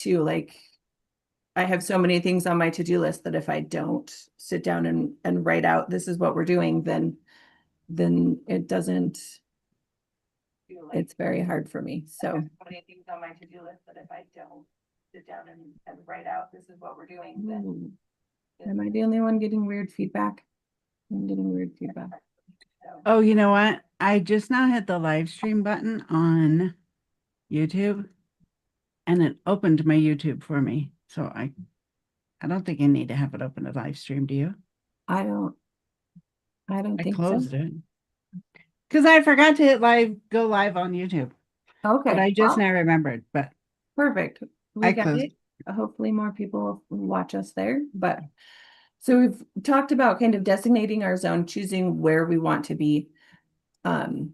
too. Like I have so many things on my to-do list that if I don't sit down and write out this is what we're doing, then it doesn't feel like it's very hard for me. So I have so many things on my to-do list that if I don't sit down and write out this is what we're doing, then am I the only one getting weird feedback? I'm getting weird feedback. Oh, you know what? I just now hit the live stream button on YouTube and it opened my YouTube for me. So I don't think I need to have it open to live stream, do you? I don't I think so. closed it. Because I forgot to hit go live on YouTube. But Okay, I just well, now remembered, but perfect. We I got closed. it. Hopefully more people will watch us there. But so we've talked about kind of designating our zone, choosing where we want to be. And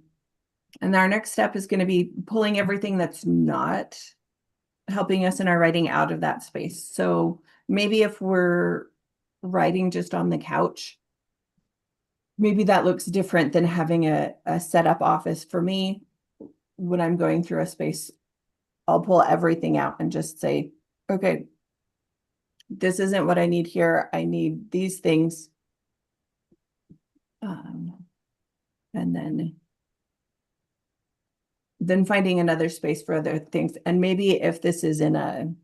our next step is going to be pulling everything that's not helping us in our writing out of that space. So maybe if we're writing just on the couch, maybe that looks different than having a set up office. For me, when I'm going through a space, I'll pull everything out and just say, okay, this isn't what I need here. I need these things. Um, and then finding another space for other things. And maybe if this is in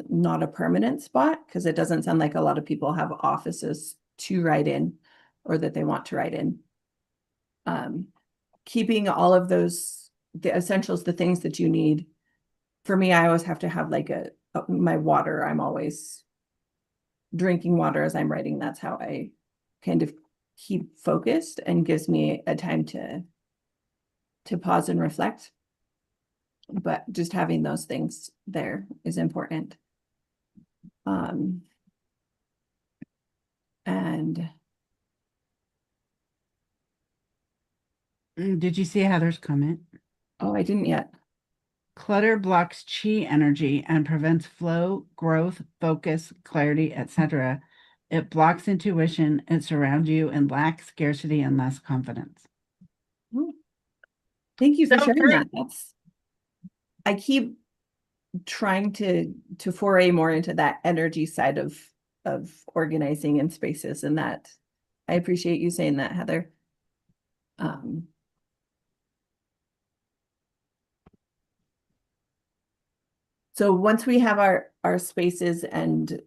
not a permanent spot, because it doesn't sound like a lot of people have offices to write in or that they want to write in. Keeping all of those, the essentials, the things that you need. For me, I always have to have like my water. I'm always drinking water as I'm writing. That's how I kind of keep focused and gives me a time to pause and reflect. But just having those things there is important. Um, and Did you see Heather's comment? oh, I didn't yet. Clutter blocks chi energy and prevents flow, growth, focus, clarity, etc. It blocks intuition. It surrounds you in lack, scarcity, and less confidence. Thank you So for sharing true. that. I keep trying to foray more into that energy side of organizing in spaces, and that I appreciate you saying that, Heather. Um, so once we have our spaces and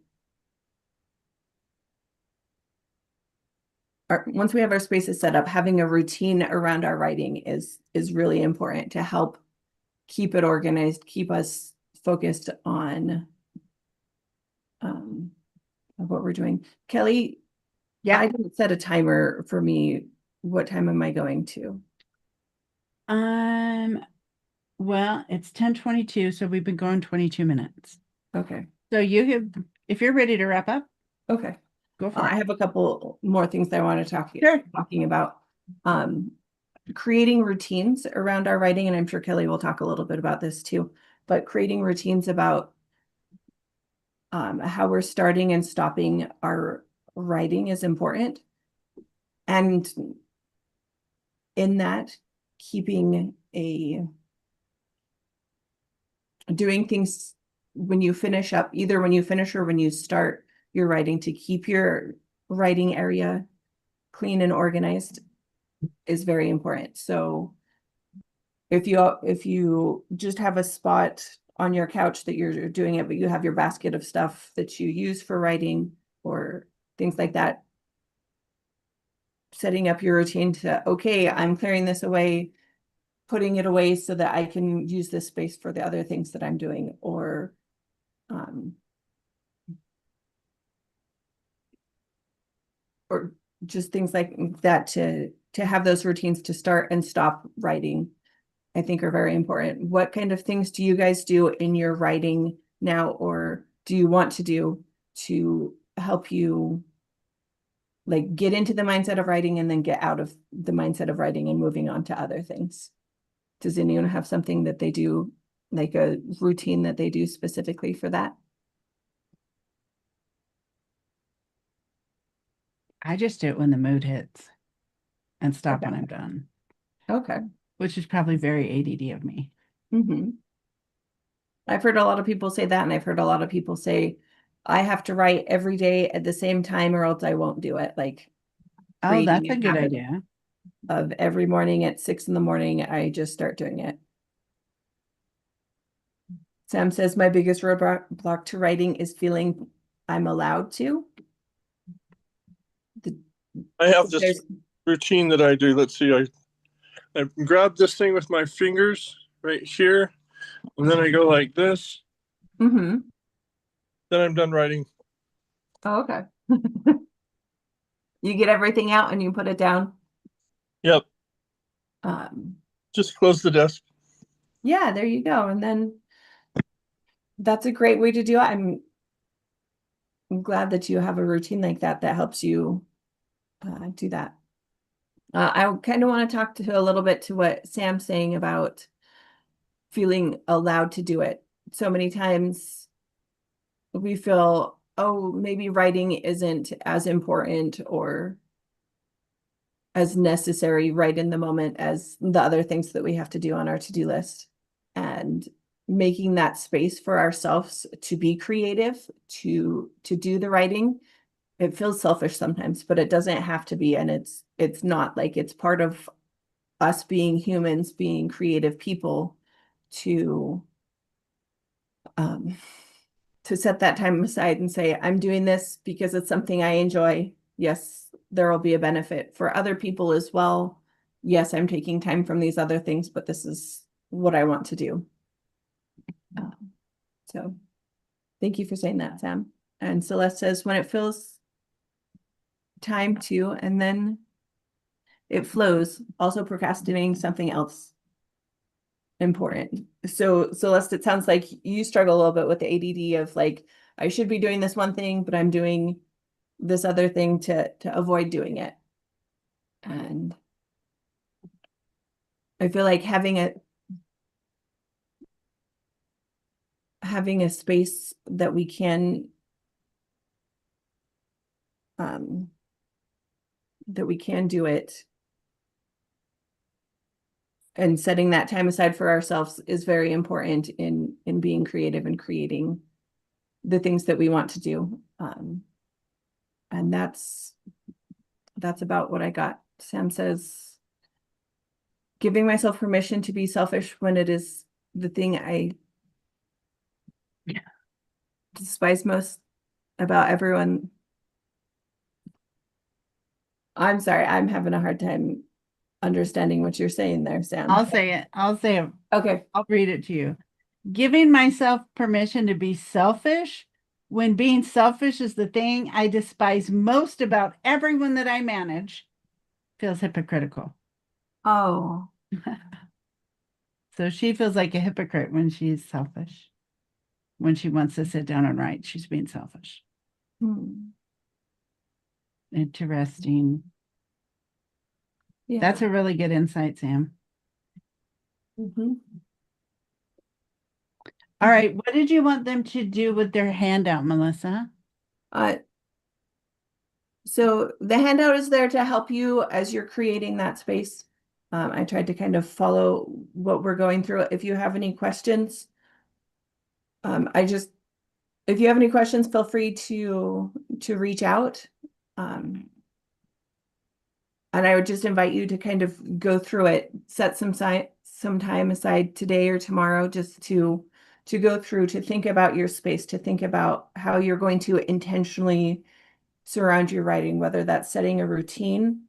once we have our spaces set up, having a routine around our writing is really important to help keep it organized, keep us focused on what we're doing. Kelly, Yeah. I didn't set a timer for me. What time am I going to? Um, well, it's 10:22, so we've been going 22 minutes. Okay. So if you're ready to wrap up, Okay. go for I it. have a couple more things I want to Sure. talking about. Um, Creating routines around our writing, and I'm sure Kelly will talk a little bit about this too, but creating routines about how we're starting and stopping our writing is important. And in that, keeping a doing things when you finish up, either when you finish or when you start your writing, to keep your writing area clean and organized is very important. So if you just have a spot on your couch that you're doing it, but you have your basket of stuff that you use for writing or things like that, setting up your routine to, okay, I'm clearing this away, putting it away so that I can use this space for the other things that I'm doing, um, or just things like that, to have those routines to start and stop writing, I think are very important. What kind of things do you guys do in your writing now, or do you want to do to help you like get into the mindset of writing and then get out of the mindset of writing and moving on to other things? Does anyone have something that they do, like a routine that they do specifically for that? I just do it when the mood hits and stop when Okay. I'm done, Okay. which is probably very ADD of me. Mm-hmm. I've heard a lot of people say that, and I've heard a lot of people say, I have to write every day at the same time or else I won't do it. Like Oh, creating that's a a good habit idea. of every morning at 6 in the morning, I just start doing it. Sam says, my biggest roadblock block to writing is feeling I'm allowed to. The, I have this there's, routine that I do. Let's see, I grab this thing with my fingers right here, and then I go like this. mm-hmm. Then I'm done writing. Oh, okay. You get everything out and you put it down. Yep, Um, just close the desk. yeah, there you go. And then that's a great way to do it. I'm glad that you have a routine like that that helps you do that. I kind of want to talk to a little bit to what Sam's saying about feeling allowed to do it. So many times we feel, oh, maybe writing isn't as important or as necessary right in the moment as the other things that we have to do on our to-do list. And making that space for ourselves to be creative, to do the writing. It feels selfish sometimes, but it doesn't have to be. And it's not, like, it's part of us being humans, being creative people, to um to set that time aside and say, I'm doing this because it's something I enjoy. Yes, there will be a benefit for other people as well. Yes, I'm taking time from these other things, but this is what I want to do. So thank you for saying that, Sam. And Celeste says, when it feels time to, and then it flows, also procrastinating something else important. So Celeste, it sounds like you struggle a little bit with the ADD of, like, I should be doing this one thing, but I'm doing this other thing to avoid doing it. And I feel like having a space that we can um do it, and setting that time aside for ourselves is very important in being creative and creating the things that we want to do. And that's about what I got. Sam says, giving myself permission to be selfish when it is the thing I despise most about everyone. I'm sorry, I'm having a hard time understanding what you're saying there, Sam. I'll say it. I'll say it. Okay. I'll read it to you. Giving myself permission to be selfish when being selfish is the thing I despise most about everyone that I manage feels hypocritical. Oh. So she feels like a hypocrite when she's selfish. When she wants to sit down and write, she's being selfish. Hmm. Interesting. Yeah. That's a really good insight, Sam. Mm-hmm. All right. What did you want them to do with their handout, Melissa? Uh, so the handout is there to help you as you're creating that space. I tried to kind of follow what we're going through. If you have any questions, if you have any questions, feel free to reach out. And I would just invite you to kind of go through it, set some time aside today or tomorrow, just to go through, to think about your space, to think about how you're going to intentionally surround your writing, whether that's setting a routine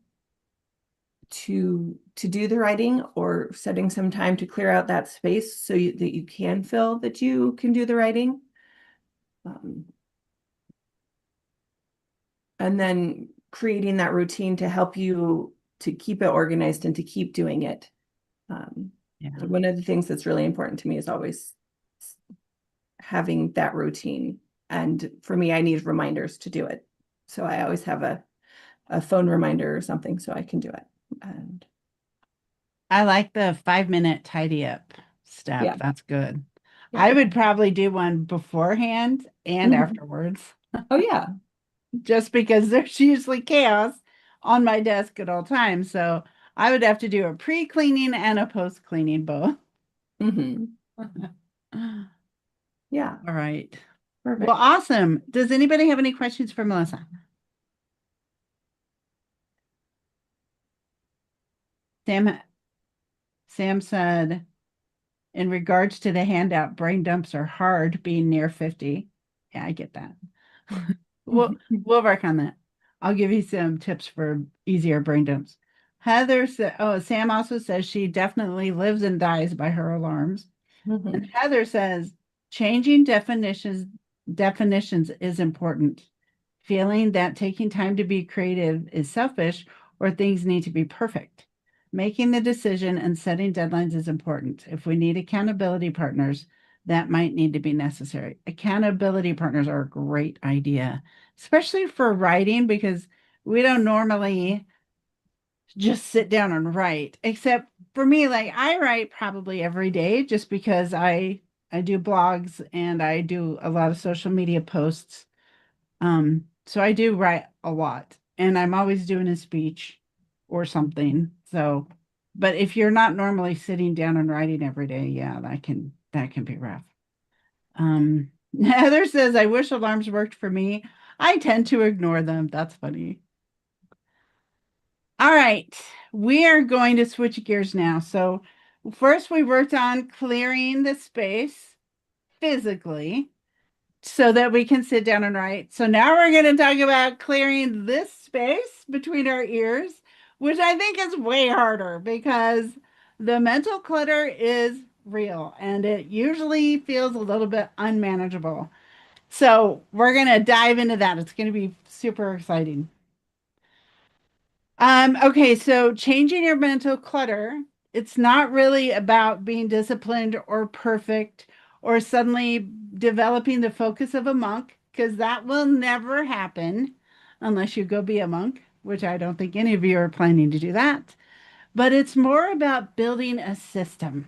to do the writing, or setting some time to clear out that space so that you can feel that you can do the writing. And then creating that routine to help you to keep it organized and to keep doing it. Yeah. One of the things that's really important to me is always having that routine. And for me, I need reminders to do it. So I always have a phone reminder or something so I can do it. And I like the 5-minute tidy up step. yeah. That's good. Yeah. I would probably do one beforehand and Mhm. afterwards, Oh yeah. just because there's usually chaos on my desk at all times. So I would have to do a pre-cleaning and a post-cleaning both. Hmm. Yeah, All right. perfect. Well, awesome. Does anybody have any questions for Melissa? Sam said, in regards to the handout, brain dumps are hard being near 50. Yeah, I get that. We'll work on that. I'll give you some tips for easier brain dumps. Heather said, oh, Sam also says she definitely lives and dies by her alarms. Mhm. And Heather says changing definitions is important. Feeling that taking time to be creative is selfish or things need to be perfect. Making the decision and setting deadlines is important. If we need accountability partners, that might need to be necessary. Accountability partners are a great idea, especially for writing, because we don't normally just sit down and write, except for me, like I write probably every day just because I do blogs and I do a lot of social media posts. So I do write a lot and I'm always doing a speech or something. So, but if you're not normally sitting down and writing every day, yeah, that can be rough. Heather says, I wish alarms worked for me. I tend to ignore them. That's funny. All right, we are going to switch gears now. So first we worked on clearing the space physically so that we can sit down and write. So now we're going to talk about clearing this space between our ears, which I think is way harder because the mental clutter is real and it usually feels a little bit unmanageable. So we're going to dive into that. It's going to be super exciting. Okay, so changing your mental clutter, it's not really about being disciplined or perfect or suddenly developing the focus of a monk, because that will never happen unless you go be a monk, which I don't think any of you are planning to do that. But it's more about building a system.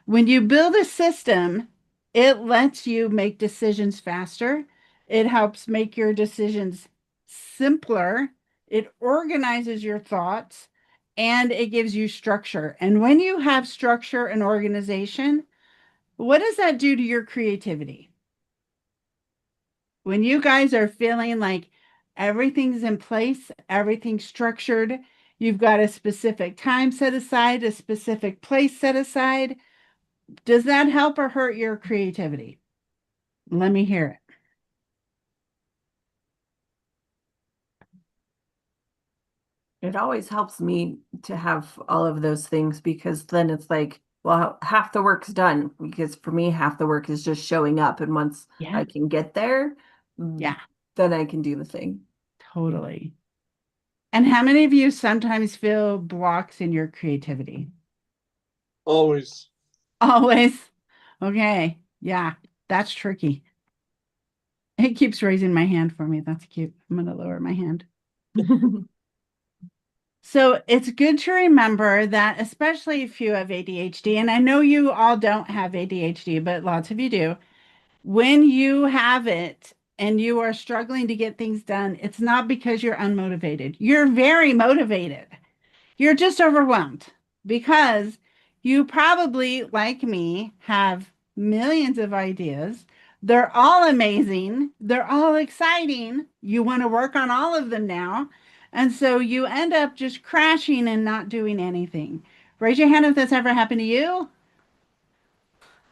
When you build a system, it lets you make decisions faster. It helps make your decisions simpler. It organizes your thoughts and it gives you structure. And when you have structure and organization, what does that do to your creativity? When you guys are feeling like everything's in place, everything's structured, you've got a specific time set aside, a specific place set aside, does that help or hurt your creativity? Let me hear it. It always helps me to have all of those things because then it's like, well, half the work's done. Because for me, half the work is just showing up. And once Yeah, I can get there, yeah, then I can do the thing. totally. And how many of you sometimes feel blocks in your creativity? Always. Always. Okay. Yeah, that's tricky. It keeps raising my hand for me. That's cute. I'm going to lower my hand. So it's good to remember that, especially if you have ADHD, and I know you all don't have ADHD, but lots of you do. When you have it and you are struggling to get things done, it's not because you're unmotivated. You're very motivated. You're just overwhelmed because you probably, like me, have millions of ideas. They're all amazing. They're all exciting. You want to work on all of them now. And so you end up just crashing and not doing anything. Raise your hand if this ever happened to you.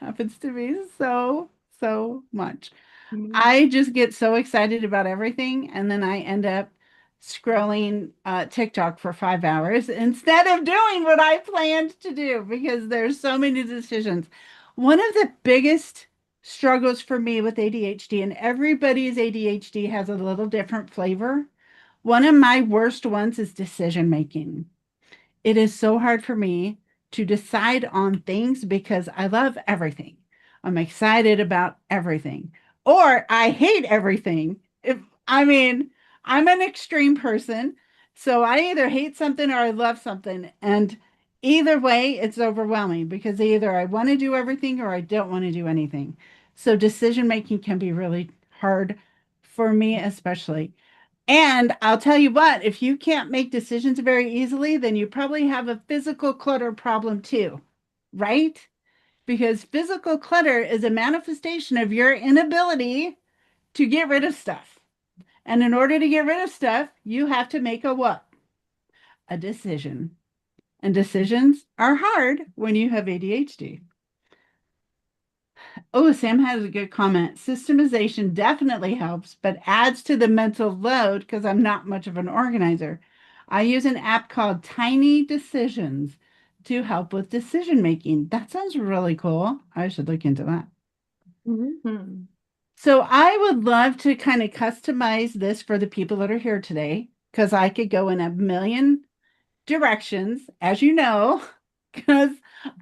Happens to me so much. I just get so excited about everything, and then I end up scrolling TikTok for 5 hours instead of doing what I planned to do because there's so many decisions. One of the biggest struggles for me with ADHD, and everybody's ADHD has a little different flavor. One of my worst ones is decision making. It is so hard for me to decide on things because I love everything. I'm excited about everything, or I hate everything. If I mean, I'm an extreme person, so I either hate something or I love something, and either way, it's overwhelming because either I want to do everything or I don't want to do anything. So decision making can be really hard for me, especially. And I'll tell you what, if you can't make decisions very easily, then you probably have a physical clutter problem too, right? because physical clutter is a manifestation of your inability to get rid of stuff. And in order to get rid of stuff, you have to make a what? A decision. And decisions are hard when you have ADHD. Oh, Sam has a good comment. Systemization definitely helps, but adds to the mental load because I'm not much of an organizer. I use an app called Tiny Decisions to help with decision making. That sounds really cool. I should look into that. Mhm. So I would love to kind of customize this for the people that are here today because I could go in a million directions, as you know, because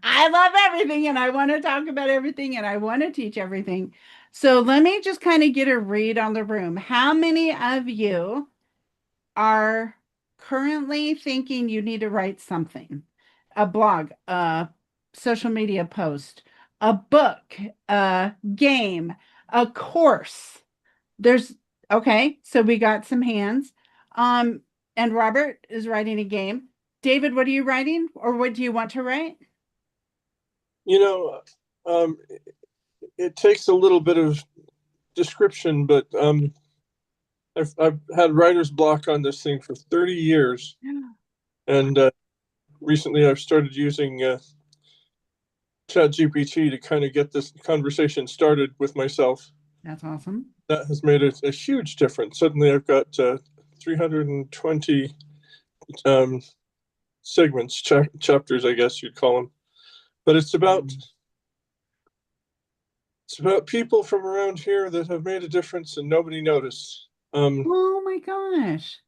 I love everything and I want to talk about everything and I want to teach everything. So let me just kind of get a read on the room. How many of you are currently thinking you need to write something? A blog, a social media post, a book, a game, a course. There's okay, so we got some hands. And Robert is writing a game. David, what are you writing or what do you want to write? You know, it takes a little bit of description, but I've had writer's block on this thing for 30 years, and recently I've started using ChatGPT to kind of get this conversation started with myself. That's awesome. That has made a huge difference. Suddenly I've got 320 um, segments, chapters, I guess you'd call them. But it's about people from around here that have made a difference and nobody noticed. Oh my gosh.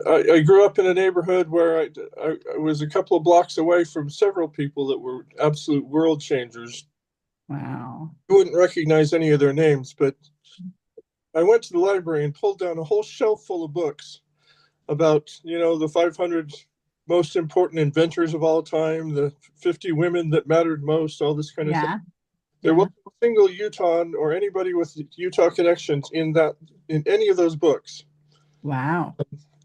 I grew up in a neighborhood where I was a couple of blocks away from several people that were absolute world changers. Wow. You wouldn't recognize any of their names, but I went to the library and pulled down a whole shelf full of books about, the 500 most important inventors of all time, the 50 women that mattered most, all this kind of stuff. Yeah. There Yeah. wasn't a single Utah or anybody with Utah connections in any of those books. Wow.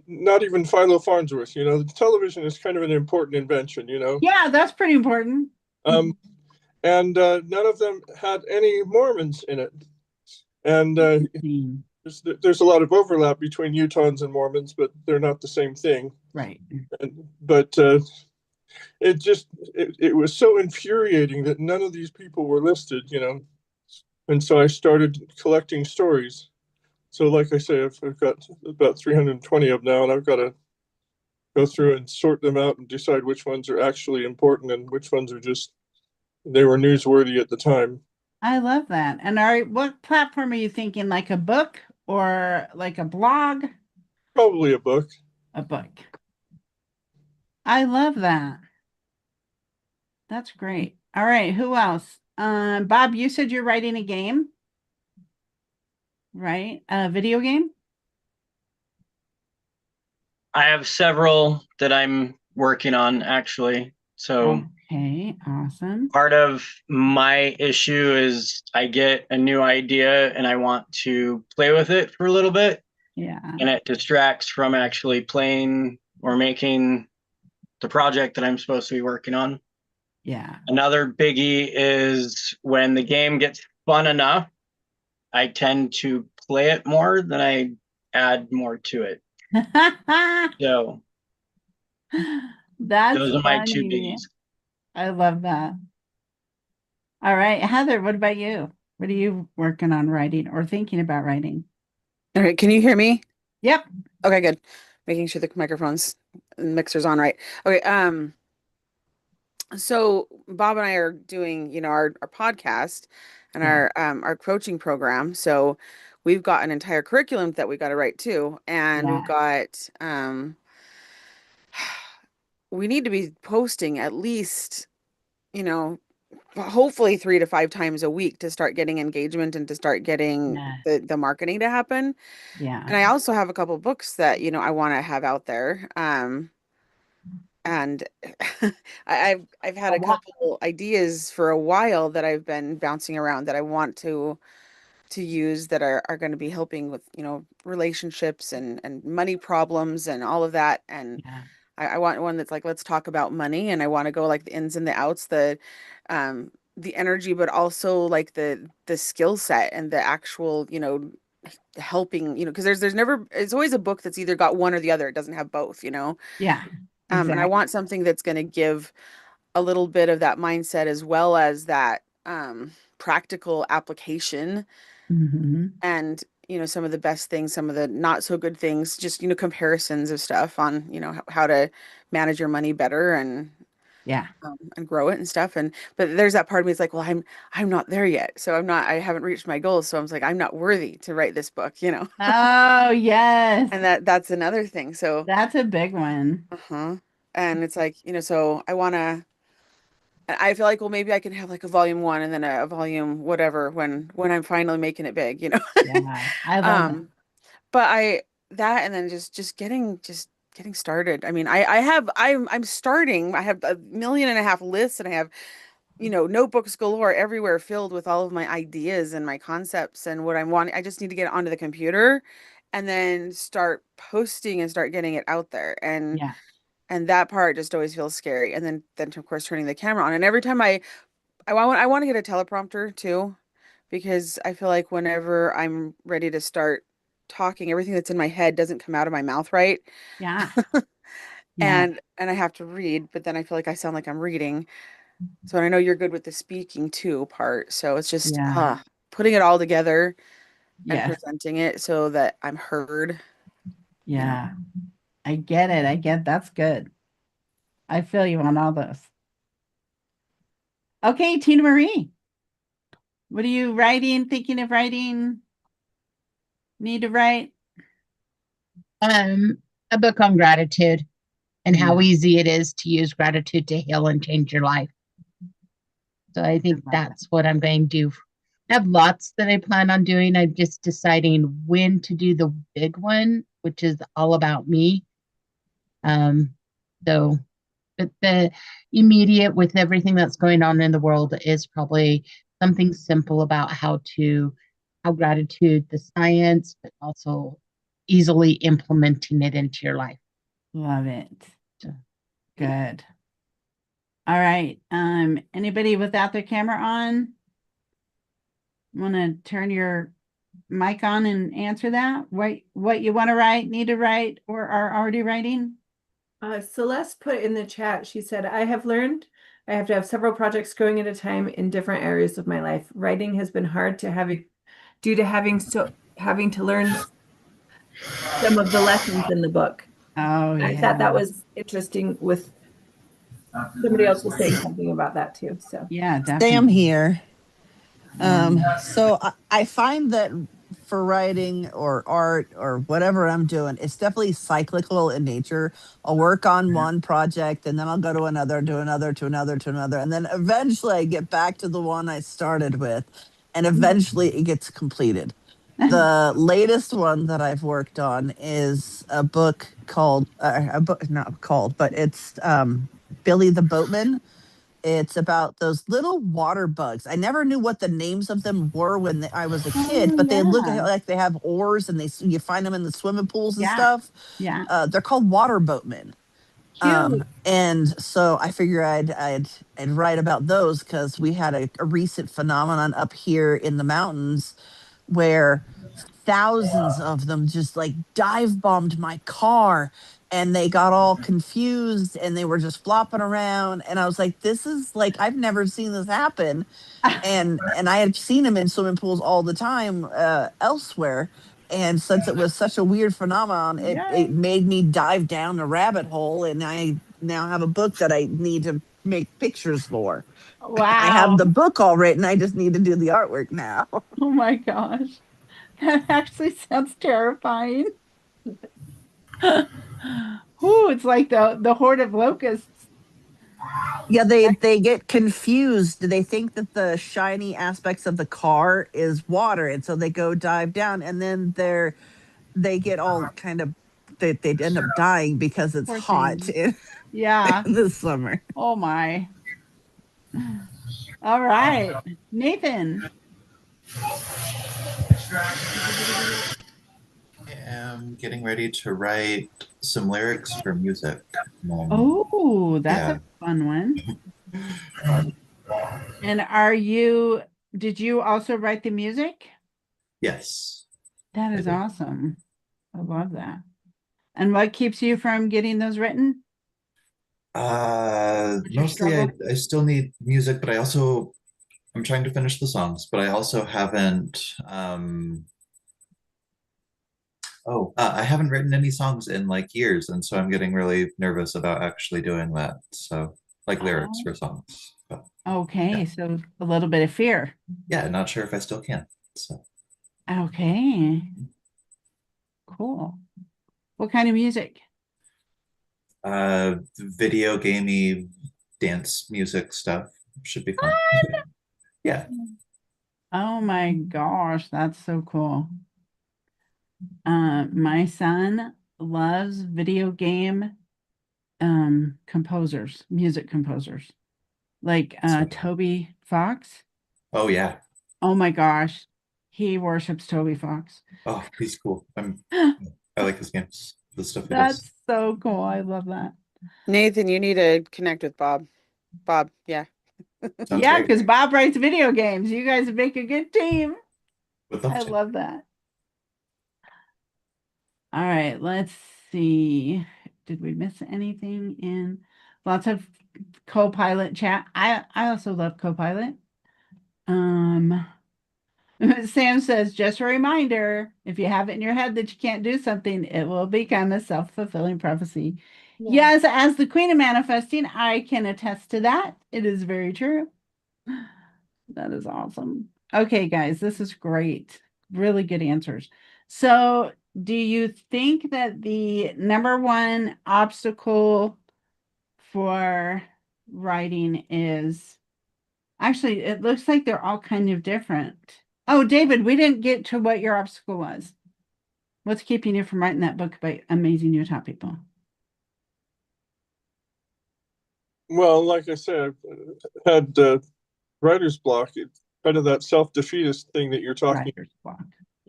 Not even Philo Farnsworth. The television is kind of an important invention. Yeah, that's pretty important. And none of them had any Mormons in it. And there's a lot of overlap between Utahns and Mormons, but they're not the same thing. Right. But it was so infuriating that none of these people were listed. And so I started collecting stories. So like I say, I've got about 320 of them now, and I've got to go through and sort them out and decide which ones are actually important and which ones are just, they were newsworthy at the time. I love that. And what platform are you thinking? Like a book or like a blog? Probably a book. A book. I love that. That's great. All right, who else? Bob, you said you're writing a game, right? A video game? I have several that I'm working on actually. So Okay, awesome. part of my issue is I get a new idea and I want to play with it for a little bit, Yeah. and it distracts from actually playing or making the project that I'm supposed to be working on. Yeah. Another biggie is when the game gets fun enough, I tend to play it more than I add more to it. So That's those are my two funny. biggies. I love that. All right, Heather, what about you? What are you working on writing or thinking about writing? All right, can you hear me? Yep. Okay, good. Making sure the microphones and mixer's on right. Okay, so Bob and I are doing, our podcast and Yeah. our coaching program. So we've got an entire curriculum that we got to write too. And we've got we need to be posting at least, hopefully 3 to 5 times a week to start getting engagement and to start getting the marketing to happen. Yeah. And I also have a couple books that, I want to have out there. And I've had a couple ideas for a while that I've been bouncing around that I want to use that are going to be helping with, relationships and money problems and all of that. And I want one that's like, let's talk about money. And I want to go like the ins and the outs, the energy, but also like the skill set and the actual, you know, helping, you know, because there's never, it's always a book that's either got one or the other. It doesn't have both, you know. Yeah, And I exactly. want something that's going to give a little bit of that mindset as well as that practical application, Mhm. and you know, some of the best things, some of the not so good things, just, you know, comparisons of stuff on, you know, how to manage your money better Yeah. and grow it and stuff. And but there's that part of me, it's like, well, I'm not there yet, so I haven't reached my goals, so I'm like, I'm not worthy to write this book, you know. Oh, yes. And that's another thing. So That's a big one. uh-huh. And it's like, you know, so I feel like, well, maybe I can have like a volume one and then a volume whatever when I'm finally making it big, you know. Yeah, I love that. Um, but that, and then just getting started. I mean, I'm starting. I have 1.5 million lists, and I have, you know, notebooks galore everywhere filled with all of my ideas and my concepts and what I'm wanting. I just need to get it onto the computer and then start posting and start getting it out there. Yeah. And that part just always feels scary. And then of course turning the camera on. And every time I want to get a teleprompter too, because I feel like whenever I'm ready to start talking, everything that's in my head doesn't come out of my mouth right. Yeah. Yeah. And I have to read, but then I feel like I sound like I'm reading. So I know you're good with the speaking too part. So it's just Yeah. putting it all together and Yes. presenting it so that I'm heard. You know. Yeah. I get it. That's good. I feel you on all those. Okay, Tina Marie, what are you writing, thinking of writing, need to write? A book on gratitude and how Yeah. easy it is to use gratitude to heal and change your life. So I think love that. that's what I'm going to do. I have lots that I plan on doing. I'm just deciding when to do the big one, which is all about me. Um, so, but the immediate with everything that's going on in the world is probably something simple about how gratitude, the science, but also easily implementing it into your life. Love it. So, Good. All right. Anybody without their camera on? Want to turn your mic on and answer that? What you want to write, need to write, or are already writing? Celeste put in the chat, she said, I have learned I have to have several projects going at a time in different areas of my life. Writing has been hard to have due to having to learn some of the lessons in the book. Oh, I yeah. thought that was interesting with somebody else was saying something about that too. So Yeah, Sam definitely. here. So I find that for writing or art or whatever I'm doing, it's definitely cyclical in nature. I'll work on one project and then I'll go to another, to another, to another, to another. And then eventually I get back to the one I started with, and eventually it gets completed. The latest one that I've worked on is a book called, a book, not called, but it's Billy the Boatman. It's about those little water bugs. I never knew what the names of them were when I was a kid, Oh, but they look yeah. like they have oars, and you find them in the swimming pools and Yeah. stuff. Yeah. They're called water boatmen. cute. And so I figure I'd write about those because we had a recent phenomenon up here in the mountains where thousands of them just like dive bombed my car, and they got all confused and they were just flopping around, and I was like, this is like, I've never seen this happen. And I had seen them in swimming pools all the time elsewhere, and since it was such a weird phenomenon, it Yay. made me dive down a rabbit hole, and I now have a book that I need to make pictures for. I have Wow. the book all written, I just need to do the artwork now. Oh my gosh. That actually sounds terrifying. Ooh, it's like the horde of locusts. Yeah, they get confused. They think that the shiny aspects of the car is water, and so they go dive down, and then they get all kind of they'd end up dying because it's Poor hot things. Yeah. in the summer. Oh my. All right. Nathan. Am getting ready to write some lyrics for music. Oh, that's Yeah. a fun one. And did you also write the music? Yes. That I is did. awesome. I love that. And what keeps you from getting those written? What's your Mostly I, struggle? I still need music, but I'm trying to finish the songs, but I also haven't I haven't written any songs in like years, and so I'm getting really nervous about actually doing that. So like lyrics Oh, for songs. But okay, yeah. so a little bit of fear. Yeah, not sure if I still can. So Okay, cool. What kind of music? video gamey dance music stuff should be fun. Yeah. Oh my gosh, that's so cool. My son loves video game composers, music composers, like So, Toby Fox. oh yeah. Oh my gosh, he worships Toby Fox. Oh, he's cool. I like his games, the stuff he does. That's so cool. I love that. Nathan, you need to connect with Bob. Bob, yeah. Sounds Yeah, great. because Bob writes video games. You guys make a good team. Would love I to. love that. All right, let's see. Did we miss anything in lots of Copilot chat? I also love Copilot. Um, Sam says, just a reminder, if you have it in your head that you can't do something, it will become a self-fulfilling prophecy. Yes, as the queen of manifesting, I can attest to that. It is very true. That is awesome. Okay, guys, this is great. Really good answers. So, do you think that the number one obstacle for writing is actually, it looks like they're all kind of different. Oh, David, we didn't get to what your obstacle was. What's keeping you from writing that book about amazing Utah people? Well, like I said, I've had writer's block. It's kind of that self-defeatist thing that you're talking, Writer's block.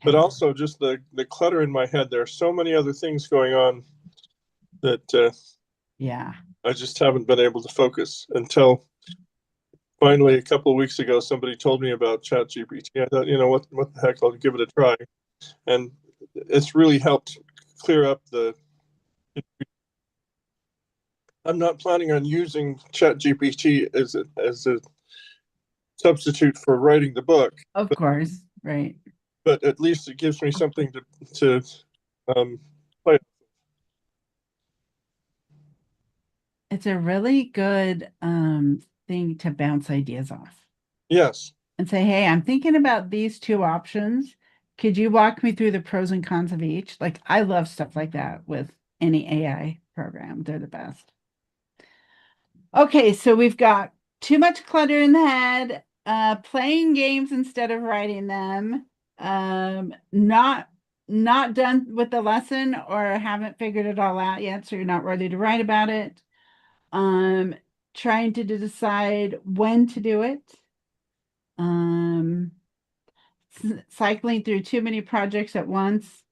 but Okay. also just the clutter in my head. There are so many other things going on that Yeah. I just haven't been able to focus until finally a couple of weeks ago somebody told me about ChatGPT. I thought, what the heck, I'll give it a try. And it's really helped clear up the I'm not planning on using ChatGPT as a substitute for writing the book, Of course. Right. but at least it gives me something to play. It's a really good thing to bounce ideas off Yes. and say, hey, I'm thinking about these two options. Could you walk me through the pros and cons of each? Like, I love stuff like that with any AI program. They're the best. Okay, so we've got too much clutter in the head, playing games instead of writing them, not done with the lesson or haven't figured it all out yet, so you're not ready to write about it. Um, Trying to decide when to do it. Um, Cycling through too many projects at once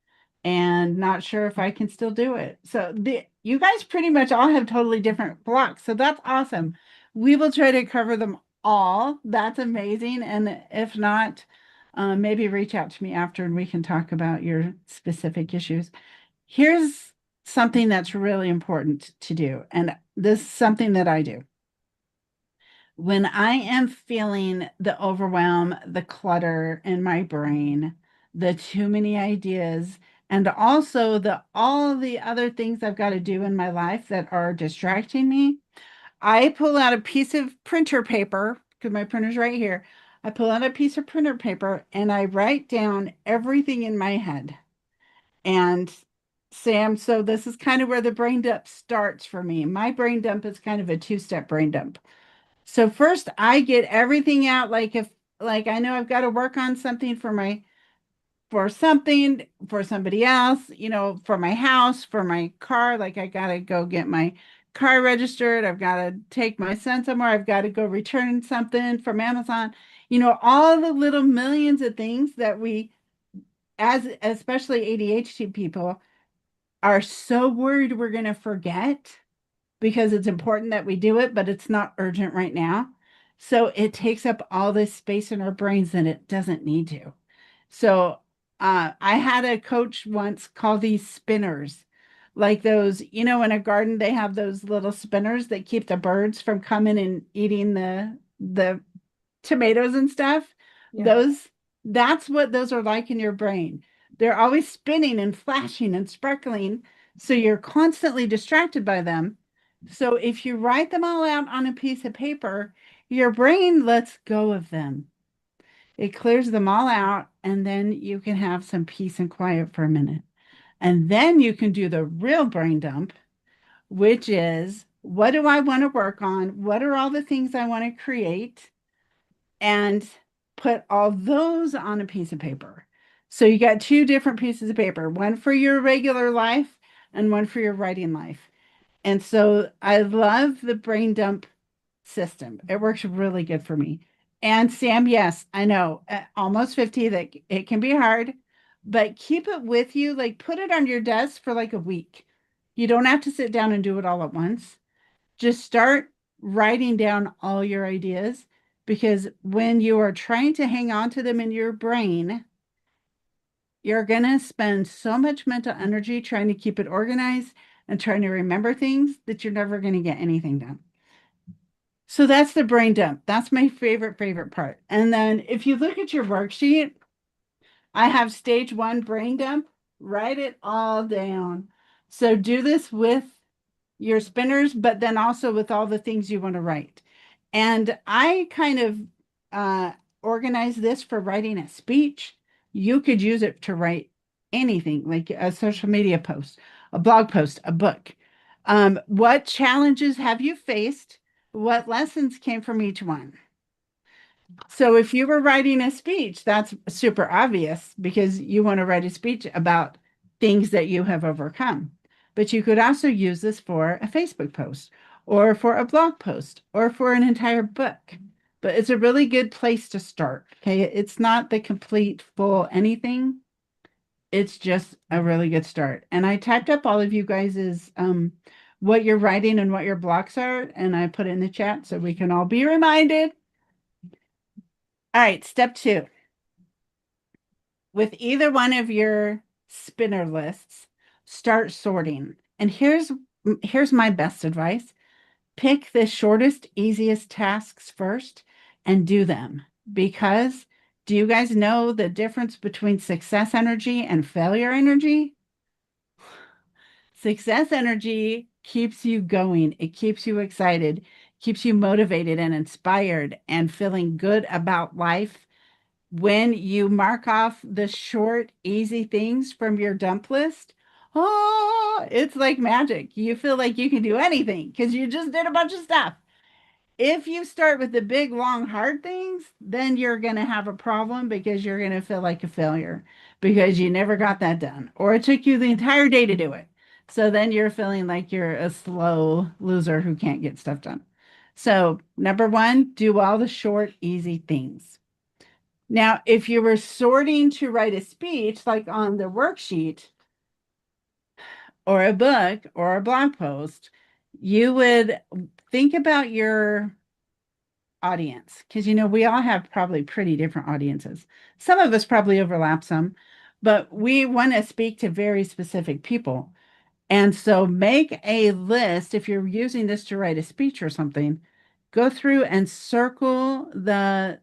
and not sure if I can still do it. So you guys pretty much all have totally different blocks. So that's awesome. We will try to cover them all. That's amazing. And if not, maybe reach out to me after and we can talk about your specific issues. Here's something that's really important to do. And this is something that I do. When I am feeling the overwhelm, the clutter in my brain, the too many ideas, and also all the other things I've got to do in my life that are distracting me, I pull out a piece of printer paper because my printer's right here. I pull out a piece of printer paper and I write down everything in my head. And Sam, so this is kind of where the brain dump starts for me. My brain dump is kind of a two-step brain dump. So first I get everything out, like I know I've got to work on something for something for somebody else, for my house, for my car, like I got to go get my car registered, I've got to take my son somewhere, I've got to go return something from Amazon, all the little millions of things that we as especially ADHD people are so worried we're going to forget because it's important that we do it, but it's not urgent right now. So it takes up all this space in our brains that it doesn't need to. So I had a coach once call these spinners, like those, in a garden they have those little spinners that keep the birds from coming and eating the tomatoes and stuff. Yeah. That's what those are like in your brain. They're always spinning and flashing and sparkling, so you're constantly distracted by them. So if you write them all out on a piece of paper, your brain lets go of them. It clears them all out, and then you can have some peace and quiet for a minute. And then you can do the real brain dump, which is, what do I want to work on? What are all the things I want to create? And put all those on a piece of paper. So you got two different pieces of paper, one for your regular life and one for your writing life. And so I love the brain dump system. It works really good for me. And Sam, yes, I know, at almost 50, that it can be hard, but keep it with you. Like, put it on your desk for like a week. You don't have to sit down and do it all at once. Just start writing down all your ideas, because when you are trying to hang on to them in your brain, you're going to spend so much mental energy trying to keep it organized and trying to remember things that you're never going to get anything done. So that's the brain dump. That's my favorite part. And then if you look at your worksheet, I have stage 1 brain dump. Write it all down. So do this with your spinners, but then also with all the things you want to write. And I kind of organize this for writing a speech. You could use it to write anything, like a social media post, a blog post, a book. What challenges have you faced? What lessons came from each one? So if you were writing a speech, that's super obvious, because you want to write a speech about things that you have overcome. But you could also use this for a Facebook post, or for a blog post, or for an entire book. But it's a really good place to start. Okay. It's not the complete full anything. It's just a really good start. And I typed up all of you guys's what you're writing and what your blocks are, and I put it in the chat so we can all be reminded. All right, step 2. With either one of your spinner lists, start sorting. And here's my best advice. Pick the shortest, easiest tasks first and do them. Because do you guys know the difference between success energy and failure energy? Success energy keeps you going. It keeps you excited, keeps you motivated and inspired and feeling good about life. When you mark off the short, easy things from your dump list, oh, it's like magic. You feel like you can do anything because you just did a bunch of stuff. If you start with the big, long, hard things, then you're going to have a problem, because you're going to feel like a failure because you never got that done, or it took you the entire day to do it. So then you're feeling like you're a slow loser who can't get stuff done. So, number 1, do all the short, easy things. Now, if you were sorting to write a speech, like on the worksheet, or a book, or a blog post, you would think about your audience, because we all have probably pretty different audiences. Some of us probably overlap some, but we want to speak to very specific people. And so make a list. If you're using this to write a speech or something, go through and circle the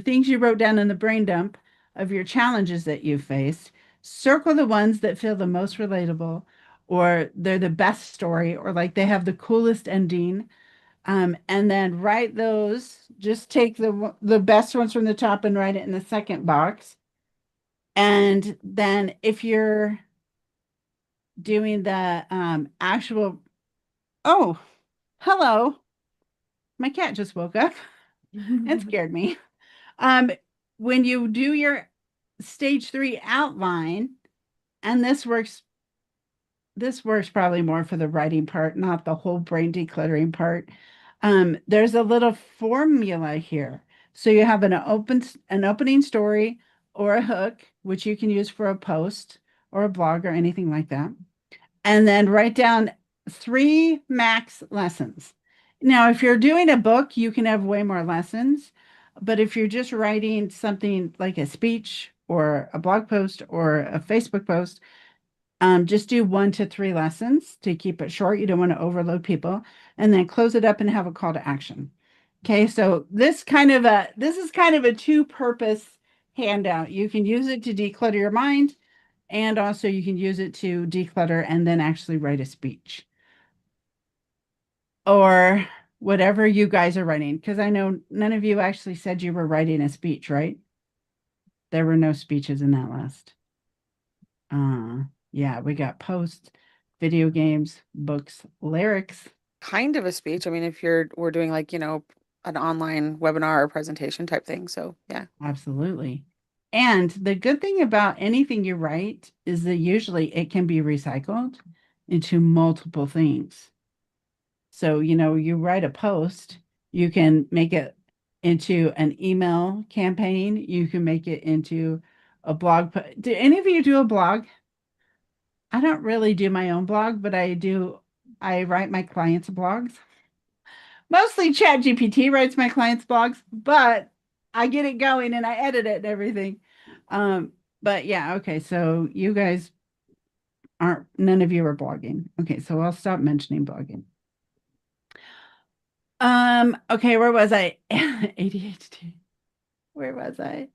things you wrote down in the brain dump of your challenges that you faced. Circle the ones that feel the most relatable, or they're the best story, or like they have the coolest ending. And then write those. Just take the best ones from the top and write it in the second box. And then if you're doing the actual, oh, hello, my cat just woke up and scared me. When you do your stage 3 outline, and this works probably more for the writing part, not the whole brain decluttering part. There's a little formula here. So you have an opening story or a hook, which you can use for a post or a blog or anything like that. And then write down 3 max lessons. Now, if you're doing a book, you can have way more lessons. But if you're just writing something like a speech or a blog post or a Facebook post, just do 1 to 3 lessons to keep it short. You don't want to overload people, and then close it up and have a call to action. Okay, so this is kind of a two-purpose handout. You can use it to declutter your mind, and also you can use it to declutter and then actually write a speech or whatever you guys are writing. Because I know none of you actually said you were writing a speech, right? There were no speeches in that list. Yeah, we got posts, video games, books, lyrics. Kind of a speech. I mean, if we're doing like, an online webinar or presentation type thing. So yeah. Absolutely. And the good thing about anything you write is that usually it can be recycled into multiple things. So, you write a post, you can make it into an email campaign, you can make it into a blog. Do any of you do a blog? I don't really do my own blog, but I write my clients' blogs. Mostly ChatGPT writes my clients' blogs, but I get it going and I edit it and everything. But yeah, okay, so you guys none of you are blogging. Okay, so I'll stop mentioning blogging. Okay, where was I? ADHD. Where was I?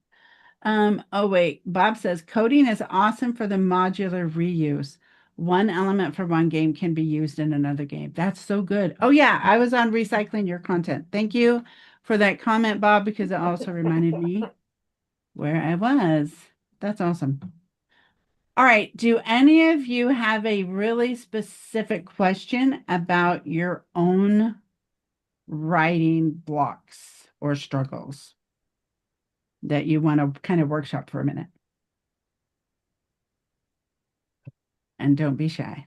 Oh wait, Bob says coding is awesome for the modular reuse. One element for one game can be used in another game. That's so good. Oh yeah, I was on recycling your content. Thank you for that comment, Bob, because it also reminded me where I was. That's awesome. All right, do any of you have a really specific question about your own writing blocks or struggles that you want to kind of workshop for a minute? And don't be shy.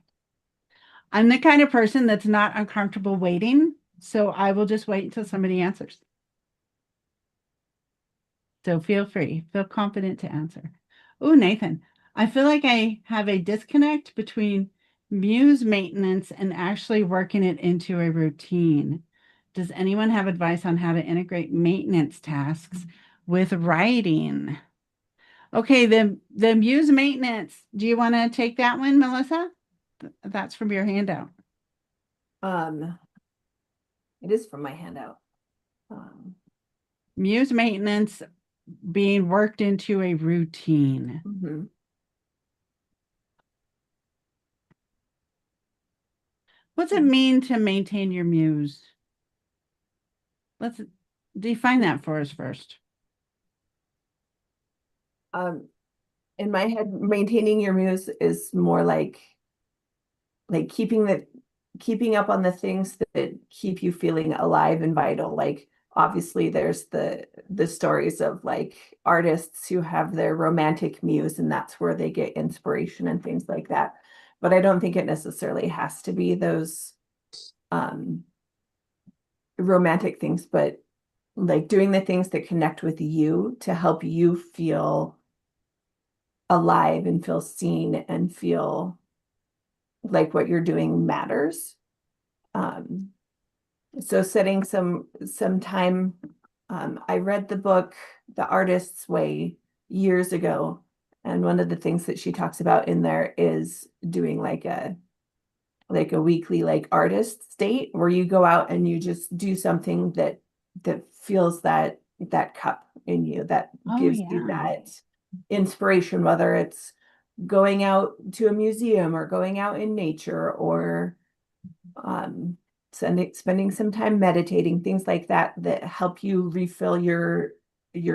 I'm the kind of person that's not uncomfortable waiting, so I will just wait until somebody answers. So feel free, feel confident to answer. Oh, Nathan, I feel like I have a disconnect between muse maintenance and actually working it into a routine. Does anyone have advice on how to integrate maintenance tasks with writing? Okay, the muse maintenance. Do you want to take that one, Melissa? That's from your handout. It is from my handout. Muse maintenance being worked into a routine. Mhm. What's it mean to maintain your muse? Let's define that for us first. In my head, maintaining your muse is more like keeping up on the things that keep you feeling alive and vital. Like obviously there's the stories of like artists who have their romantic muse and that's where they get inspiration and things like that. But I don't think it necessarily has to be those romantic things, but like doing the things that connect with you to help you feel alive and feel seen and feel like what you're doing matters. So setting some time. I read the book The Artist's Way years ago, and one of the things that she talks about in there is doing like a weekly like artist state where you go out and you just do something that feels that cup in you that gives you that inspiration, whether it's going out to a museum or going out in nature or spending some time meditating, things like that that help you refill your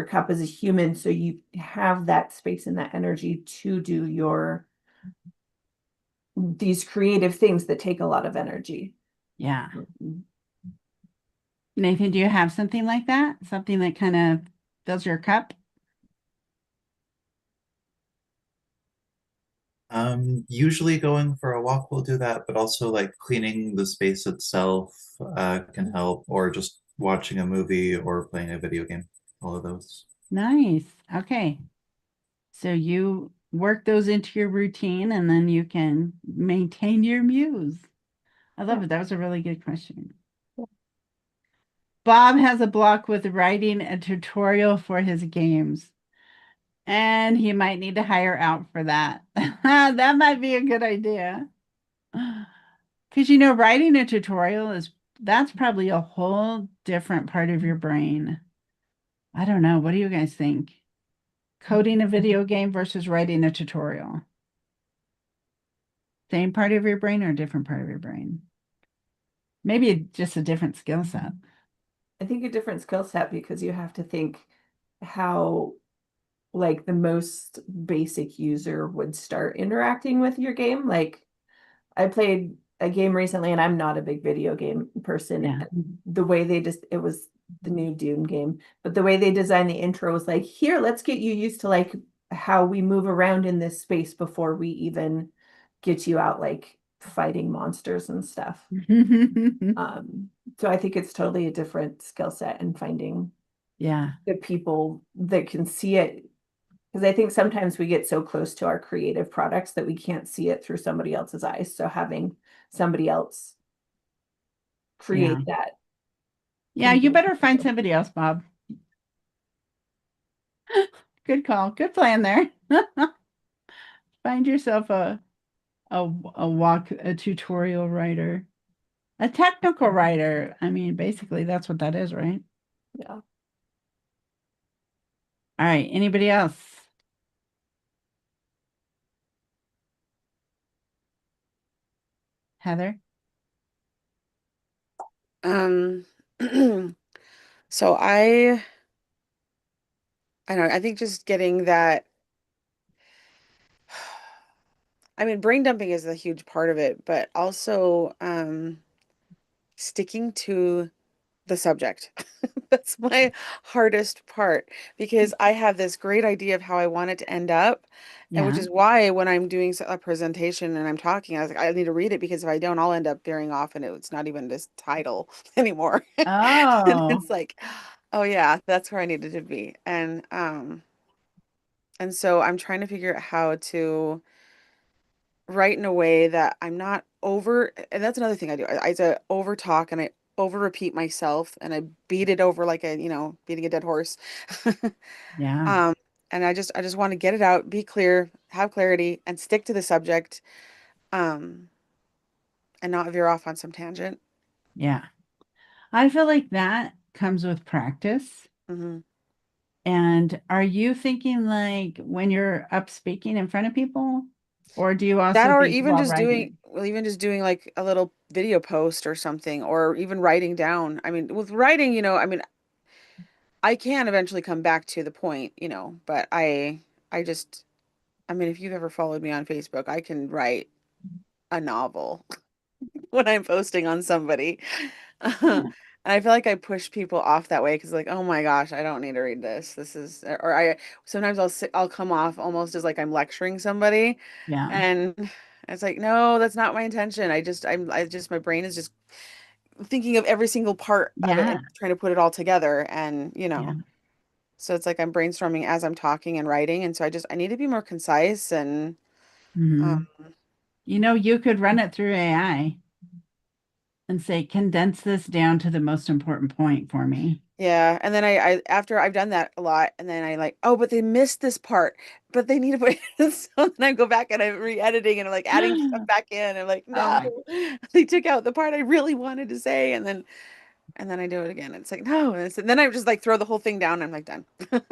cup as a human so you have that space and that energy to do these creative things that take a lot of energy. Yeah. Nathan, do you have something like that? Something that kind of fills your cup? Usually going for a walk will do that, but also like cleaning the space itself can help, or just watching a movie or playing a video game. All of those. Nice. Okay. So you work those into your routine and then you can maintain your muse. I love it. That was a really good question. Bob has a block with writing a tutorial for his games. And he might need to hire out for that. That might be a good idea. Because writing a tutorial that's probably a whole different part of your brain. I don't know. What do you guys think? Coding a video game versus writing a tutorial. Same part of your brain or a different part of your brain? Maybe just a different skill set. I think a different skill set because you have to think how like the most basic user would start interacting with your game. Like I played a game recently and I'm not a big video game person. Yeah. The way it was the new Dune game, but the way they designed the intro was like, here, let's get you used to like how we move around in this space before we even get you out like fighting monsters and stuff. So I think it's totally a different skill set and finding Yeah. the people that can see it. Because I think sometimes we get so close to our creative products that we can't see it through somebody else's eyes. So having somebody else create that. Yeah, you better find somebody else, Bob. Good call. Good plan there. Find yourself a tutorial writer. A technical writer. I mean, basically that's what that is, right? Yeah. All right. Anybody else? Heather? So I don't know, I think just getting that, I mean, brain dumping is a huge part of it, but also sticking to the subject. That's my hardest part because I have this great idea of how I want it to end up. And which Yeah. is why when I'm doing a presentation and I'm talking, I was like, I need to read it because if I don't, I'll end up veering off and it's not even this title anymore. And Oh, it's like, oh yeah, that's where I needed to be. And so I'm trying to figure out how to write in a way that I'm not over, and that's another thing I do. I over talk and I over repeat myself and I beat it over like beating a dead horse. yeah. Um, and I just want to get it out, be clear, have clarity, and stick to the subject, um, and not veer off on some tangent. Yeah. I feel like that comes with practice. Hmm. And are you thinking like when you're up speaking in front of people? Or do you That also or think even while just doing, writing? well, even just doing like a little video post or something, or even writing down. I mean, with writing, I mean, I can eventually come back to the point, but I just, I mean, if you've ever followed me on Facebook, I can write a novel when I'm posting on somebody. Yeah. And I feel like I push people off that way because like, oh my gosh, I don't need to read this. This is, or I sometimes I'll come off almost as like I'm lecturing somebody, Yeah. and it's like, no, that's not my intention. I just my brain is just thinking of every single part of it Yeah. and trying to put it all together, and Yeah. so it's like I'm brainstorming as I'm talking and writing, and so I need to be more concise and um, Mhm. You could run it through AI and say, condense this down to the most important point for me. yeah. And then I after I've done that a lot, and then I like, oh, but they missed this part, but they need to put so then I go back and I'm re-editing and I'm like adding stuff back in. I'm like, Oh no, my, they took out the part I really wanted to say, and then I do it again. It's like, no, and then I just like throw the whole thing down and I'm like done. it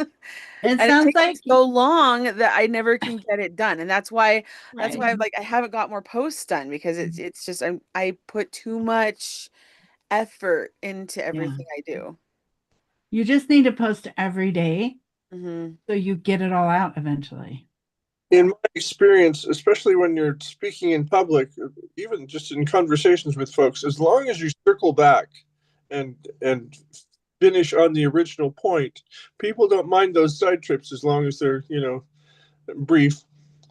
And it sounds takes like, me so long that I never can get it done. And that's why right. I'm like I haven't got more posts done because it's just I put too much effort into Yeah. everything I do. You just need to post every day Hmm. so you get it all out eventually. In my experience, especially when you're speaking in public, even just in conversations with folks, as long as you circle back and finish on the original point, people don't mind those side trips as long as they're, brief.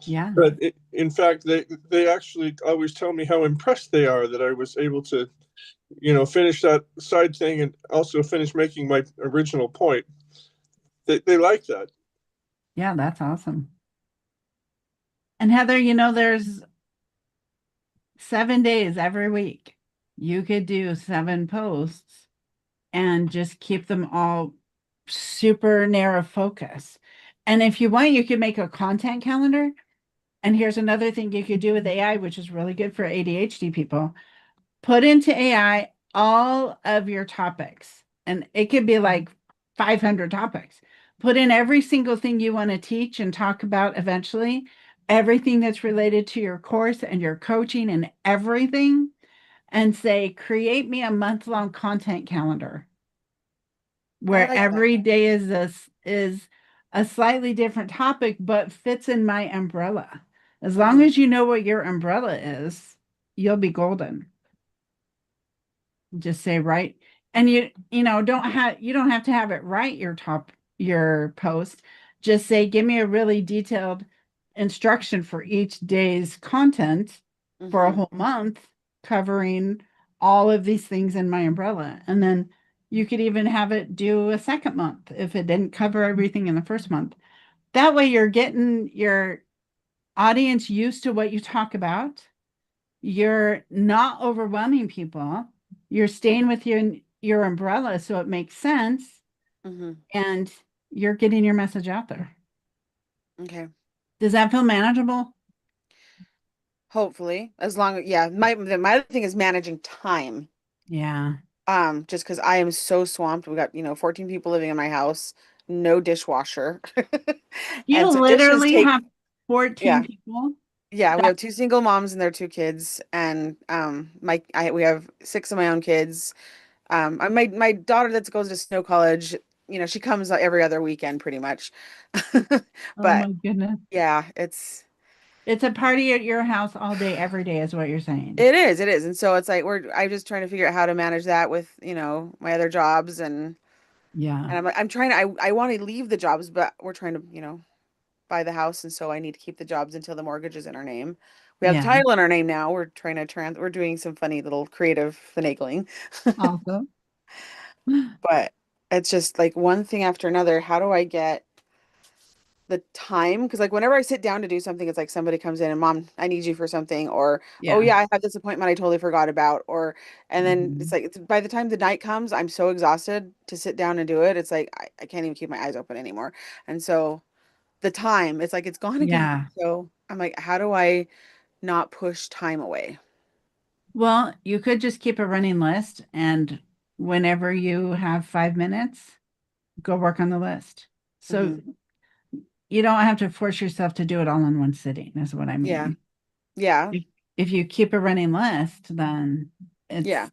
Yeah. But in fact, they actually always tell me how impressed they are that I was able to, finish that side thing and also finish making my original point. They like that. Yeah, that's awesome. And Heather, there's 7 days every week. You could do 7 posts and just keep them all super narrow focus. And if you want, you could make a content calendar. And here's another thing you could do with AI, which is really good for ADHD people. Put into AI all of your topics, and it could be like 500 topics. Put in every single thing you want to teach and talk about eventually, everything that's related to your course and your coaching and everything, and say, create me a month-long content calendar I where like that. every day is a slightly different topic, but fits in my umbrella. As long Mhm. as you know what your umbrella is, you'll be golden. Just say right. And you know, you don't have to have it write your post. Just say, give me a really detailed instruction for each day's content for a Mhm. whole month, covering all of these things in my umbrella. And then you could even have it do a second month if it didn't cover everything in the first month. That way you're getting your audience used to what you talk about. You're not overwhelming people. You're staying with your umbrella so it makes sense, Mhm. and you're getting your message out there. Okay. Does that feel manageable? Hopefully, as long as, yeah, my other thing is managing time. Yeah. Just because I am so swamped. We got, 14 people living in my house, no dishwasher. You And so dishes literally take, have 14 yeah, people. yeah, we That, have two single moms and their two kids, and we have six of my own kids. My daughter that goes to snow college, she comes every other weekend pretty much. oh But my goodness. yeah, It's a party at your house all day, every day, is what you're saying. it is. And so it's like I'm just trying to figure out how to manage that with, my other jobs, Yeah. and I'm trying to, I want to leave the jobs, but we're trying to, buy the house. And so I need to keep the jobs until the mortgage is in our name. We have the Yeah. title in our name now. We're trying to we're doing some funny little creative finagling, Also. but it's just like one thing after another. How do I get the time? Because like whenever I sit down to do something, it's like somebody comes in and mom, I need you for something, or oh Yeah. yeah, I have this appointment I totally forgot about, or and then it's Mhm. like by the time the night comes, I'm so exhausted to sit down and do it. It's like I can't even keep my eyes open anymore. And so the time, it's like it's gone again. Yeah. So I'm like, how do I not push time away? Well, you could just keep a running list, and whenever you have 5 minutes, go work on the list. So Hmm. you don't have to force yourself to do it all in one sitting, is what I Yeah. mean. Yeah. If you keep a running list, then Yeah.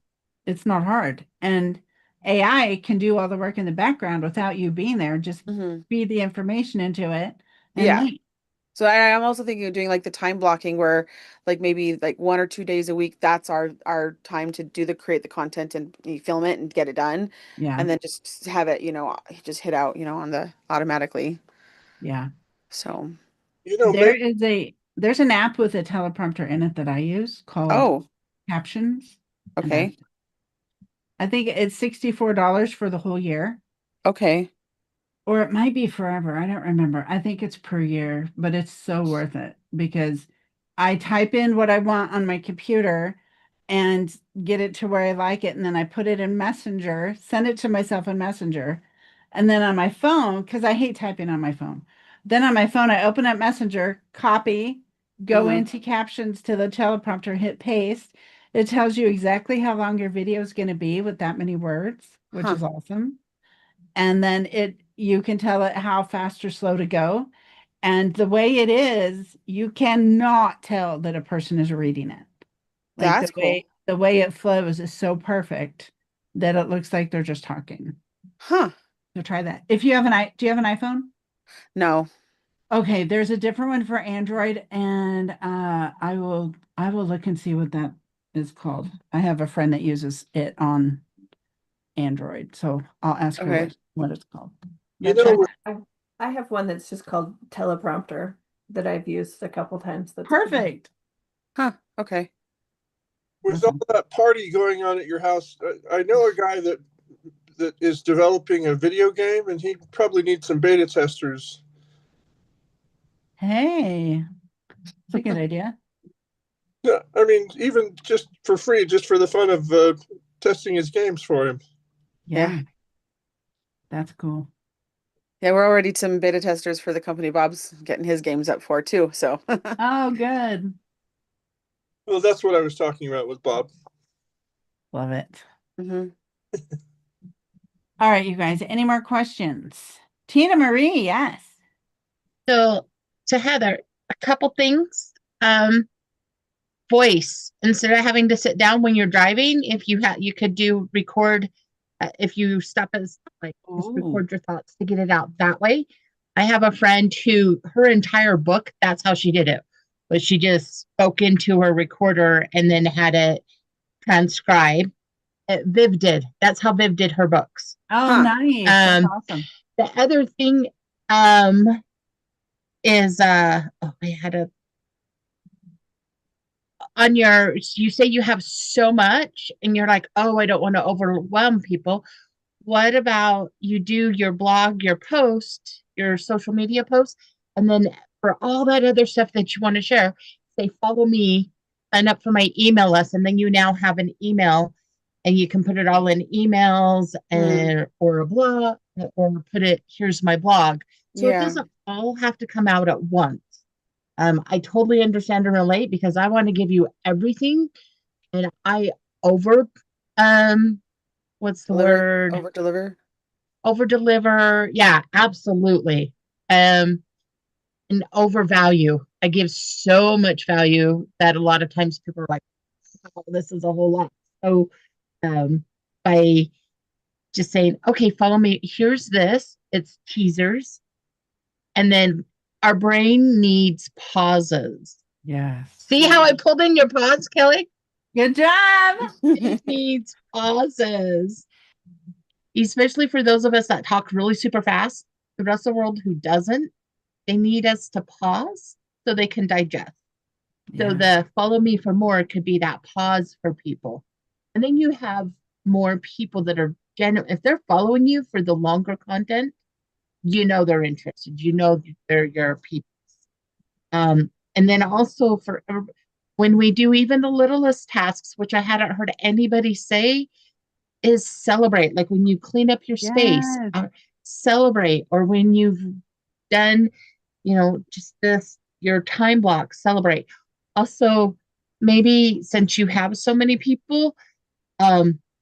it's not hard. And AI can do all the work in the background without you being there. Just Hmm. feed the information into it and Yeah. wait. So I'm also thinking of doing like the time blocking where like maybe like 1 or 2 days a week, that's our time to create the content and you film it and get it done. Yeah, And then just have it, just hit out, on the automatically. yeah. So, Maybe There's an app with a teleprompter in it that I use called oh, Captions. And okay. I think it's $64 for the whole year. Okay. Or it might be forever. I don't remember. I think it's per year, but it's so worth it because I type in what I want on my computer and get it to where I like it. And then I put it in Messenger, send it to myself in Messenger. And then on my phone, because I hate typing on my phone. Then on my phone, I open up Messenger, copy, go Hmm. into captions to the teleprompter, hit paste. It tells you exactly how long your video is going to be with that many words, which Huh. is awesome. And then you can tell it how fast or slow to go. And the way it is, you cannot tell that a person is reading it. Like That's cool. the way it flows is so perfect that it looks like they're just talking. Huh. So try that. If you have do you have an iPhone? No. Okay, there's a different one for Android, and I will look and see what that is called. I have a friend that uses it on Android, so I'll ask her Okay. what it's called. you But know check. with I have one that's just called teleprompter that I've used a couple times. That's Perfect. Huh. Okay. with all that party going on at your house, I know a guy that is developing a video game, and he probably needs some beta testers. Hey, that's a good idea. Yeah, I mean, even just for free, just for the fun of testing his games for him. Yeah. That's cool. Yeah, we're already some beta testers for the company Bob's getting his games up for too. So Oh, good. Well, that's what I was talking about with Bob. Love it. Mhm. All right, you guys, any more questions? Tina Marie, yes. So to Heather, a couple things. Voice, instead of having to sit down when you're driving, if you could do record, if you stop as like just Ooh. record your thoughts to get it out that way. I have a friend who her entire book, that's how she did it, was she just spoke into her recorder and then had it transcribe. Viv did. That's how Viv did her books. Oh, Huh. nice. That's Um, awesome. The other thing is oh, I had a on your, you say you have so much and you're like, oh, I don't want to overwhelm people. What about you do your blog, your post, your social media post, and then for all that other stuff that you want to share, say, follow me, sign up for my email list, and then you now have an email and you can put it all in emails and or a blog or put it, here's my blog. So it Yeah. doesn't all have to come out at once. I totally understand and relate because I want to give you everything and I over what's the word? Over deliver. Over deliver. Yeah, absolutely. And overvalue. I give so much value that a lot of times people are like, oh, this is a whole lot. So by just saying, okay, follow me, here's this, it's teasers. And then our brain needs pauses. Yes. See how I pulled in your pause, Kelly? Good job. It needs pauses, especially for those of us that talk really super fast. The rest of the world who doesn't, they need us to pause so they can digest. So Yeah. the follow me for more could be that pause for people. And then you have more people that are if they're following you for the longer content, you know they're interested. You know they're your people. And then also for when we do even the littlest tasks, which I hadn't heard anybody say, is celebrate. Like when you clean up your space, Yes. celebrate. Or when you've done, just this, your time block, celebrate. Also, maybe since you have so many people,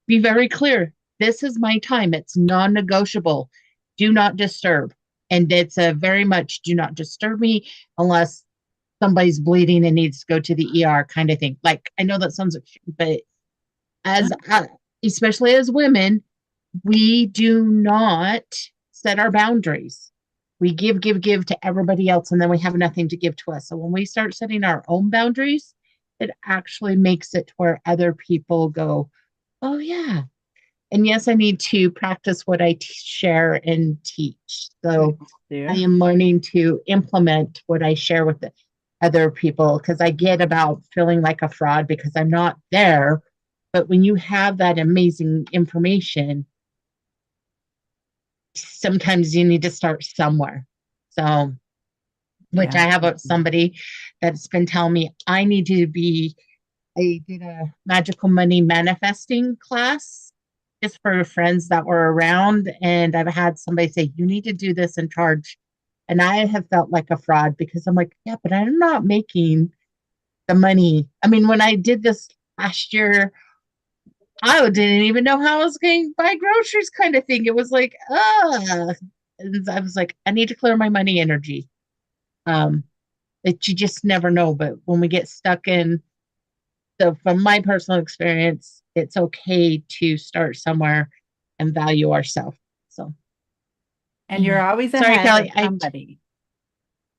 be very clear. This is my time. It's non-negotiable. Do not disturb. And it's a very much do not disturb me unless somebody's bleeding and needs to go to the ER kind of thing. Like, I know that sounds extreme, but as especially as women, we do not set our boundaries. We give to everybody else, and then we have nothing to give to us. So when we start setting our own boundaries, it actually makes it to where other people go, oh, yeah. And yes, I need to practice what I share and teach. So I am learning to implement what I share with the other people because I get about feeling like a fraud because I'm not there. But when you have that amazing information, sometimes you need to start somewhere. So, which I have somebody that's been telling me I need to be, I did a magical money manifesting class just for friends that were around. And I've had somebody say, you need to do this and charge. And I have felt like a fraud because I'm like, yeah, but I'm not making the money. I mean, when I did this last year, I didn't even know how I was going to buy groceries kind of thing. It was like, and I was like, I need to clear my money energy. That you just never know. But when we get stuck in, so from my personal experience, it's okay to start somewhere and value ourselves. So, And you're always sorry, ahead Kelly. of somebody,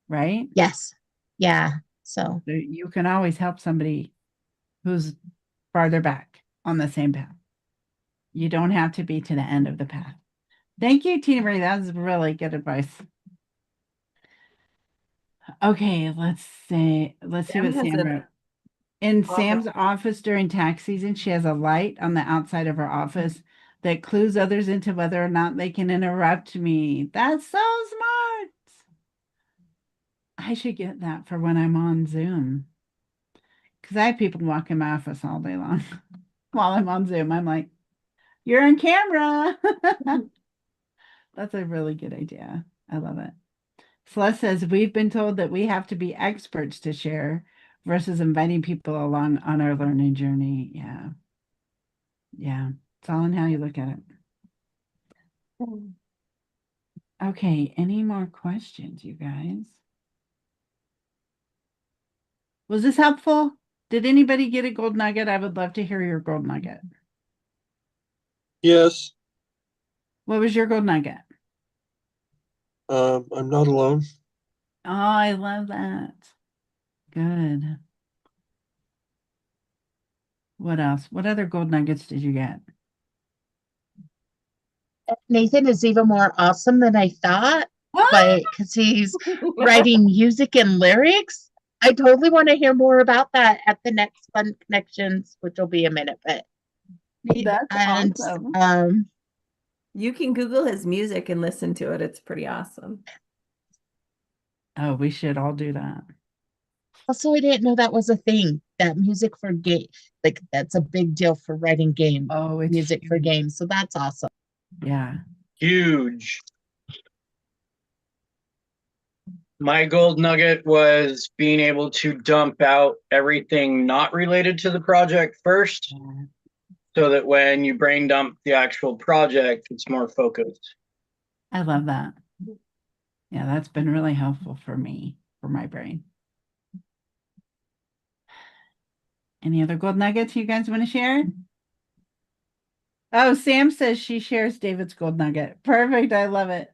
right? Yes. Yeah. So you can always help somebody who's farther back on the same path. You don't have to be to the end of the path. Thank you, Tina Marie. That was really good advice. Okay, let's see what Sam wrote. In Sam's office during tax season, she has a light on the outside of her office that clues others into whether or not they can interrupt me. That's so smart. I should get that for when I'm on Zoom. Because I have people walk in my office all day long while I'm on Zoom. I'm like, You're on camera. That's a really good idea. I love it. Celeste says, we've been told that we have to be experts to share versus inviting people along on our learning journey. Yeah. Yeah. It's all in how you look at it. Okay. Any more questions, you guys? Was this helpful? Did anybody get a gold nugget? I would love to hear your gold nugget. Yes, What was your gold nugget? I'm not alone. Oh, I love that. Good. What else? What other gold nuggets did you get? Nathan is even more awesome than I thought, What? but because he's writing music and lyrics. I totally want to hear more about that at the next Fun Connections, which will be a minute, but That's and awesome. You can Google his music and listen to it. It's pretty awesome. Oh, we should all do that. also I didn't know that was a thing. That music for game, like that's a big deal for writing game Oh, it's music for huge. games. So that's awesome. Yeah. Huge. My gold nugget was being able to dump out everything not related to the project first, so that when you brain dump the actual project, it's more focused. I love that. Yeah, that's been really helpful for me, for my brain. Any other gold nuggets you guys want to share? Oh, Sam says she shares David's gold nugget. Perfect. I love it.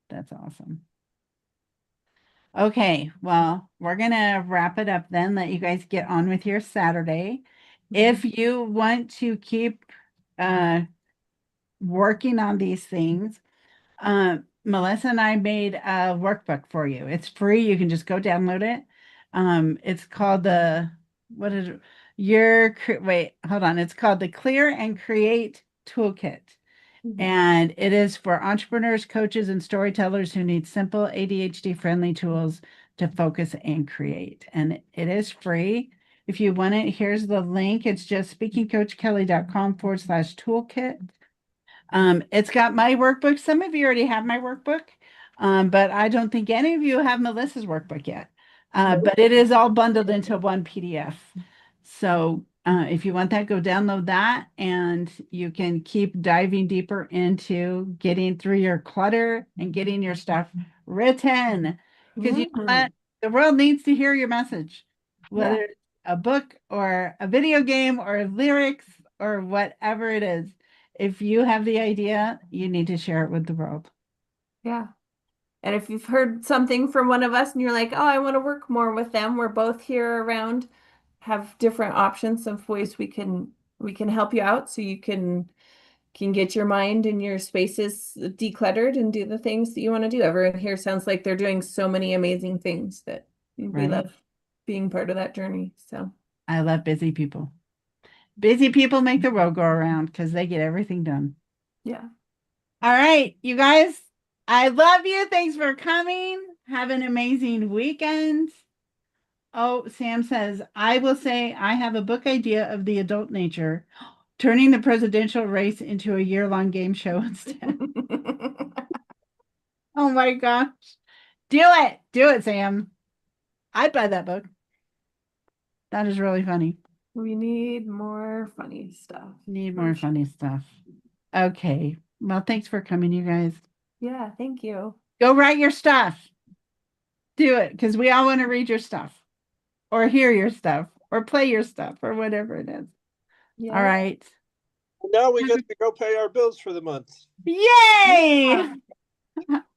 That's awesome. Okay, well, we're gonna wrap it up then, let you guys get on with your Saturday. If you want to keep working on these things, Melissa and I made a workbook for you. It's free. You can just go download it. It's called what is it? Wait, hold on. It's called the Clear and Create Toolkit. And it is for entrepreneurs, coaches, and storytellers who need simple ADHD friendly tools to focus and create. And it is free. If you want it, here's the link. It's just speakingcoachkelly.com/toolkit. It's got my workbook. Some of you already have my workbook, but I don't think any of you have Melissa's workbook yet. But it is all bundled into one PDF. So if you want that, go download that and you can keep diving deeper into getting through your clutter and getting your stuff written. Because you know what? The world needs to hear your message, whether it's a book or a video game or lyrics or whatever it is. If you have the idea, you need to share it with the world. Yeah. And if you've heard something from one of us and you're like, oh, I want to work more with them, we're both here around, have different options of ways we can help you out so you can get your mind and your spaces decluttered and do the things that you want to do. Everyone here sounds like they're doing so many amazing things that we Right. love being part of that journey. So I love busy people. Busy people make the world go around because they get everything done. yeah. All right, you guys, I love you. Thanks for coming. Have an amazing weekend. Oh, Sam says, I will say I have a book idea of the adult nature, turning the presidential race into a year-long game show instead. Oh my gosh. Do it. Do it, Sam. I'd buy that book. That is really funny. We need more funny stuff. Need For more sure. funny stuff. Okay. Well, thanks for coming, you guys. Yeah, thank you. Go write your stuff. Do it because we all want to read your stuff or hear your stuff or play your stuff or whatever it is. Yeah. All right. Now we get to go pay our bills for the month. Yay!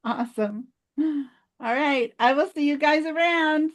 Awesome. All right. I will see you guys around.